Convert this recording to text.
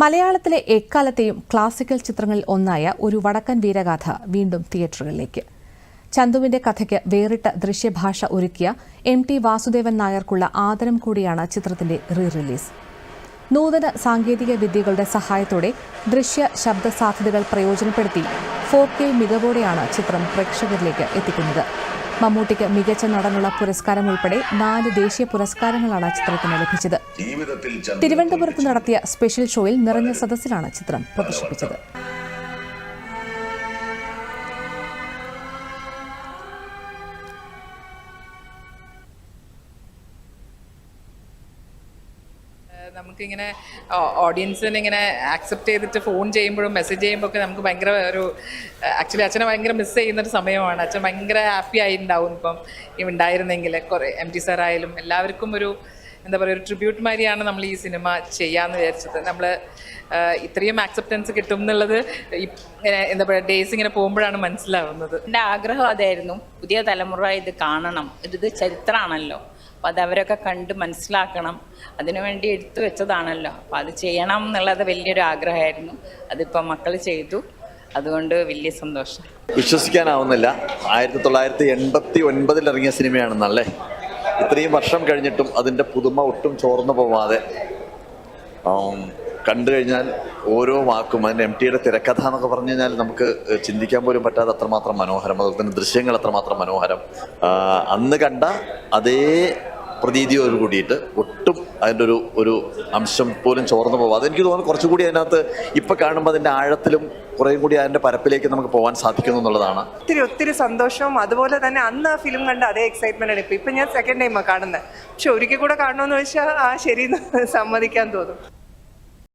മലയാളത്തിലെ എക്കാലത്തെയും ക്ലാസിക്കൽ ചിത്രങ്ങളിൽ ഒന്നായ ഒരു വടക്കൻ വീരഗാഥ വീണ്ടും തിയേറ്ററുകളിലേക്ക്. ചന്തുവിന്റെ കഥയ്ക്ക് വേറിട്ട ദൃശ്യഭാഷ ഒരുക്കിയ MT വാസുദേവൻ നായർക്കുള്ള ആദരം കൂടിയാണ് ചിത്രത്തിന്റെ റിലീസ്. നൂതന സാങ്കേതിക വിദ്യകളുടെ സഹായത്തോടെ ദൃശ്യ ശബ്ദ സാധ്യതകൾ പ്രയോജനപ്പെടുത്തി 4K മികവോടെയാണ് ചിത്രം പ്രേക്ഷകരിലേക്ക് എത്തിക്കുന്നത്. മമ്മൂട്ടിക്ക് മികച്ച നടനുള്ള പുരസ്കാരം ഉൾപ്പെടെ 4 ദേശീയ പുരസ്കാരങ്ങളാണ് ചിത്രത്തിന് ലഭിച്ചത്. തിരുവനന്തപുരത്ത് നടത്തിയ സ്പെഷ്യൽ ഷോയിൽ നിറഞ്ഞ സദസ്സിലാണ് ചിത്രം പ്രദർശിപ്പിച്ചത്. നമുക്കിങ്ങനെ ഓഡിയൻസിനെ ഇങ്ങനെ ആക്സെപ്റ്റ് ചെയ്തിട്ട് ഫോൺ ചെയ്യുമ്പോഴും മെസ്സേജ് ചെയ്യുമ്പോൾ ഒക്കെ നമുക്ക് ഭയങ്കര ഒരു ആക്ച്വലി അച്ഛനെ ഭയങ്കര മിസ് ചെയ്യുന്നൊരു സമയമാണ്. അച്ഛൻ ഭയങ്കര ഹാപ്പി ആയിട്ടുണ്ടാവും ഇപ്പം ഉണ്ടായിരുന്നെങ്കിൽ. കുറേ MT സാറായാലും എല്ലാവർക്കും ഒരു എന്താ പറയുക, ഒരു ട്രിബ്യൂട്ട് മാതിരിയാണ് നമ്മൾ ഈ സിനിമ ചെയ്യാമെന്ന് വിചാരിച്ചത്. നമ്മൾ ഇത്രയും ആക്സെപ്റ്റൻസ് കിട്ടും എന്നുള്ളത് ഇങ്ങനെ എന്താ പറയുക ഡേയ്സ് ഇങ്ങനെ പോകുമ്പോഴാണ് മനസ്സിലാവുന്നത്. എൻ്റെ ആഗ്രഹം അതായിരുന്നു, പുതിയ തലമുറ ഇത് കാണണം, ഇത് ചരിത്രമാണല്ലോ, അപ്പോൾ അതവരൊക്കെ കണ്ട് മനസ്സിലാക്കണം, അതിനുവേണ്ടി എടുത്തു വെച്ചതാണല്ലോ, അപ്പോൾ അത് ചെയ്യണം എന്നുള്ളത് വലിയൊരു ആഗ്രഹമായിരുന്നു. അതിപ്പോൾ മക്കൾ ചെയ്തു, അതുകൊണ്ട് വലിയ സന്തോഷം. വിശ്വസിക്കാനാവുന്നില്ല, 1989 ഇറങ്ങിയ സിനിമയാണെന്നല്ലേ. ഇത്രയും വർഷം കഴിഞ്ഞിട്ടും അതിൻ്റെ പുതുമ ഒട്ടും ചോർന്നു പോവാതെ കണ്ടു കഴിഞ്ഞാൽ ഓരോ വാക്കും അതിൻ്റെ MTയുടെ തിരക്കഥ എന്നൊക്കെ പറഞ്ഞു കഴിഞ്ഞാൽ നമുക്ക് ചിന്തിക്കാൻ പോലും പറ്റാതെ അത്രമാത്രം മനോഹരം. അതുപോലെ തന്നെ ദൃശ്യങ്ങൾ അത്രമാത്രം മനോഹരം. അന്ന് കണ്ട അതേ പ്രതീതിയോട് കൂടിയിട്ട് ഒട്ടും അതിൻ്റെ ഒരു അംശം പോലും ചോർന്നു പോകാം. അതെനിക്ക് തോന്നുന്നു കുറച്ചുകൂടി അതിനകത്ത് ഇപ്പം കാണുമ്പോൾ അതിൻ്റെ ആഴത്തിലും കുറേയും കൂടി അതിൻ്റെ പരപ്പിലേക്ക് നമുക്ക് പോകാൻ സാധിക്കുന്നു എന്നുള്ളതാണ്. ഒത്തിരി സന്തോഷവും അതുപോലെ തന്നെ അന്ന് ആ ഫിലിം കണ്ട അതേ എക്സൈറ്റ്മെൻ്റ് ആണ് ഇപ്പം ഞാൻ സെക്കൻഡ് ടൈമാണ് കാണുന്നത്. പക്ഷെ ഒരിക്കൽ കൂടെ കാണണമെന്ന് വെച്ചാൽ ശരി സമ്മതിക്കാൻ തോന്നും.